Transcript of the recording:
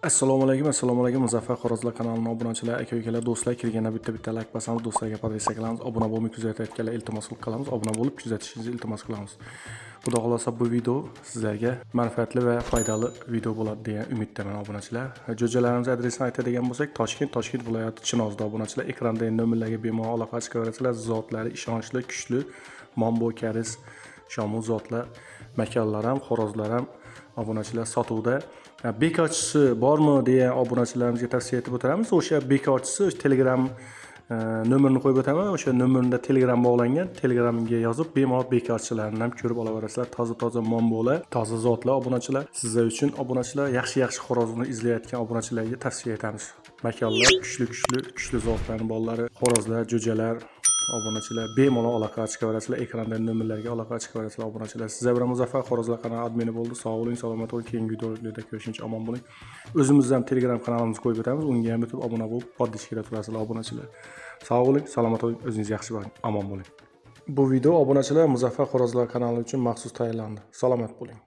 Assalomu alaykum. Muzaffar Xo'rozlar kanalining obunachilar, aka-ukalar, do'stlar, kirganda bitta like bosamiz, do'stlarga podpisa qilamiz, obuna bo'lmay kuzatayotganlar iltimos qilamiz, obuna bo'lib kuzatishingizni iltimos qilamiz. Xudo xolosa bu video sizlarga manfaatli va foydali video bo'ladi degan umiddaman obunachilar. Jo'jalarimiz adresini aytadigan bo'lsak, Toshkent viloyati Chinozda obunachilar. Ekranda nomerlarga bemalol aloqa chiqaverasizlar. Zotlari ishonchli, kuchli, Mambo Karis, Shomu zotlar, makonlar ham, xo'rozlar ham obunachilar sotuvda. Bekorchisi bormi degan obunachilarimizga tavsiya etib o'tamiz. O'sha bekorchisi Telegram nomerini qo'yib o'taman. O'sha nomerda Telegram bog'langan. Telegramga yozib bemalol bekorchilarni ham ko'rib olaverasizlar. Toza mombolar, toza zotlar obunachilar. Sizlar uchun obunachilar yaxshi xo'rozni izlayotgan obunachilarga tavsiya etamiz. Makonlar kuchli zotlarning bolalari, xo'rozlar, jo'jalar obunachilar bemalol aloqa chiqaverasizlar. Ekranda nomerlarga aloqa chiqaverasizlar obunachilar. Sizlar bilan Muzaffar Xo'rozlar kanali admini bo'ldi. Sog' bo'ling, salomat bo'ling. Keyingi videolarda ko'rishguncha omon bo'ling. O'zimiz ham Telegram kanalimizni qo'yib o'tamiz. Unga ham bitib obuna bo'lib, podpishkada turasizlar obunachilar. Sog' bo'ling, salomat bo'ling, o'zingiz yaxshi bo'ling, omon bo'ling. Bu video obunachilar Muzaffar Xo'rozlar kanali uchun maxsus tayyorlandi. Salomat bo'ling.